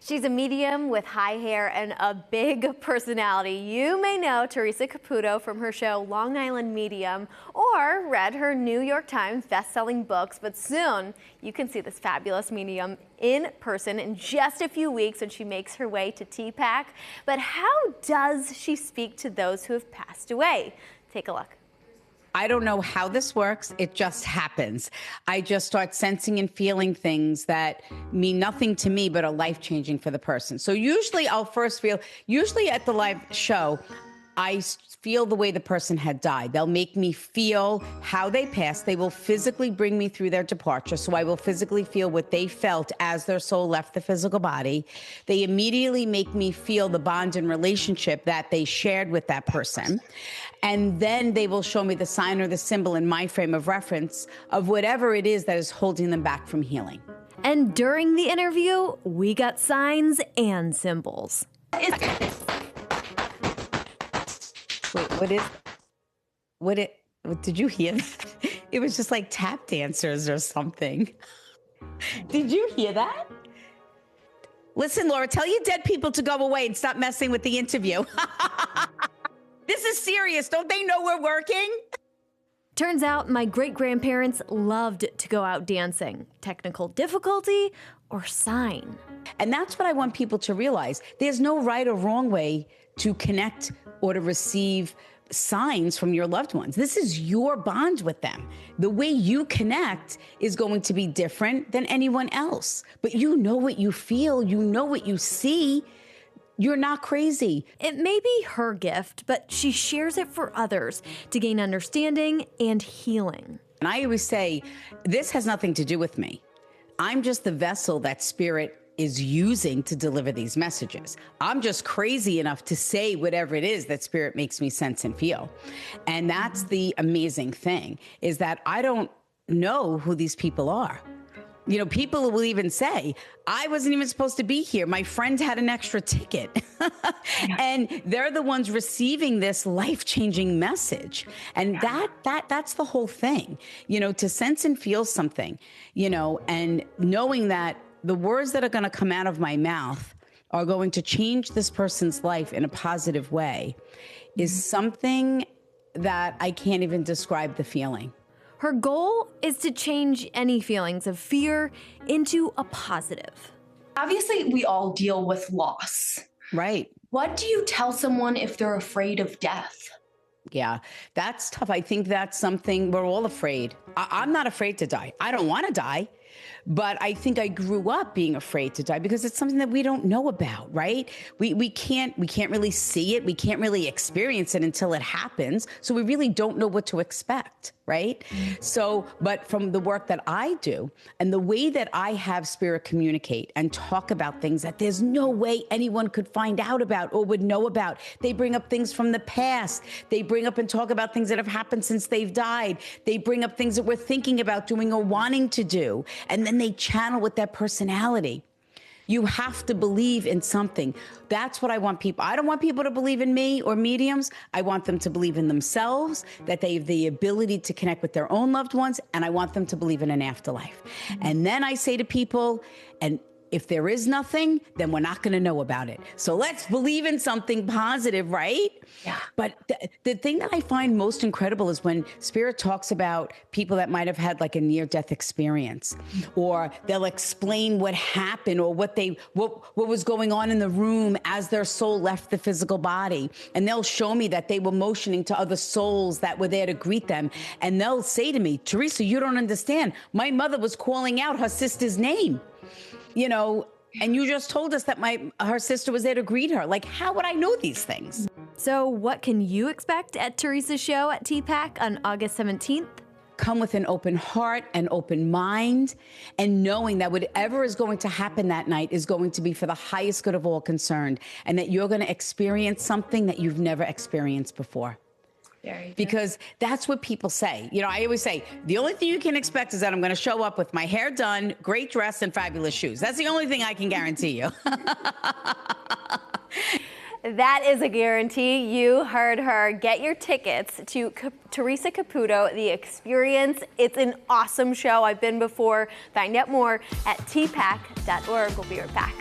She's a medium with high hair and a big personality. You may know Theresa Caputo from her show Long Island Medium or read her New York Times best-selling books, but soon you can see this fabulous medium in person in just a few weeks when she makes her way to TPAC. But how does she speak to those who have passed away? Take a look. I don't know how this works. It just happens. I just start sensing and feeling things that mean nothing to me, but are life-changing for the person. So usually I'll first feel, usually at the live show, I feel the way the person had died. They'll make me feel how they passed. They will physically bring me through their departure. So I will physically feel what they felt as their soul left the physical body. They immediately make me feel the bond and relationship that they shared with that person. And then they will show me the sign or the symbol in my frame of reference of whatever it is that is holding them back from healing. And during the interview, we got signs and symbols. Wait, did you hear that? It was just like tap dancers or something. Did you hear that? Listen, Laura, tell your dead people to go away and stop messing with the interview. This is serious. Don't they know we're working? Turns out my great-grandparents loved to go out dancing. Technical difficulty or sign. And that's what I want people to realize. There's no right or wrong way to connect or to receive signs from your loved ones. This is your bond with them. The way you connect is going to be different than anyone else. But you know what you feel, you know what you see. You're not crazy. It may be her gift, but she shares it for others to gain understanding and healing. And I always say, this has nothing to do with me. I'm just the vessel that spirit is using to deliver these messages. I'm just crazy enough to say whatever it is that spirit makes me sense and feel. And that's the amazing thing, is that I don't know who these people are. You know, people will even say, I wasn't even supposed to be here. My friend had an extra ticket. And they're the ones receiving this life-changing message. And that's the whole thing, you know, to sense and feel something, you know, and knowing that the words that are going to come out of my mouth are going to change this person's life in a positive way is something that I can't even describe the feeling. Her goal is to change any feelings of fear into a positive. Obviously, we all deal with loss. Right. What do you tell someone if they're afraid of death? Yeah, that's tough. I think that's something we're all afraid. I'm not afraid to die. I don't want to die. But I think I grew up being afraid to die because it's something that we don't know about, right? We can't really see it. We can't really experience it until it happens. So we really don't know what to expect, right? So, but from the work that I do and the way that I have spirit communicate and talk about things that there's no way anyone could find out about or would know about. They bring up things from the past. They bring up and talk about things that have happened since they've died. They bring up things that we're thinking about doing or wanting to do. And then they channel with their personality. You have to believe in something. That's what I want people. I don't want people to believe in me or mediums. I want them to believe in themselves, that they have the ability to connect with their own loved ones, and I want them to believe in an afterlife. And then I say to people, and if there is nothing, then we're not going to know about it. So let's believe in something positive, right? Yeah. But the thing that I find most incredible is when spirit talks about people that might have had like a near-death experience, or they'll explain what happened or what was going on in the room as their soul left the physical body. And they'll show me that they were motioning to other souls that were there to greet them. And they'll say to me, Theresa, you don't understand. My mother was calling out her sister's name. You know, and you just told us that her sister was there to greet her. Like, how would I know these things? So what can you expect at Theresa's show at TPAC on August 17th? Come with an open heart, an open mind, and knowing that whatever is going to happen that night is going to be for the highest good of all concerned, and that you're going to experience something that you've never experienced before. Because that's what people say. You know, I always say, the only thing you can expect is that I'm going to show up with my hair done, great dress, and fabulous shoes. That's the only thing I can guarantee you. That is a guarantee. You heard her. Get your tickets to Theresa Caputo, The Experience. It's an awesome show. I've been before. Find out more at tpac.org. We'll be right back.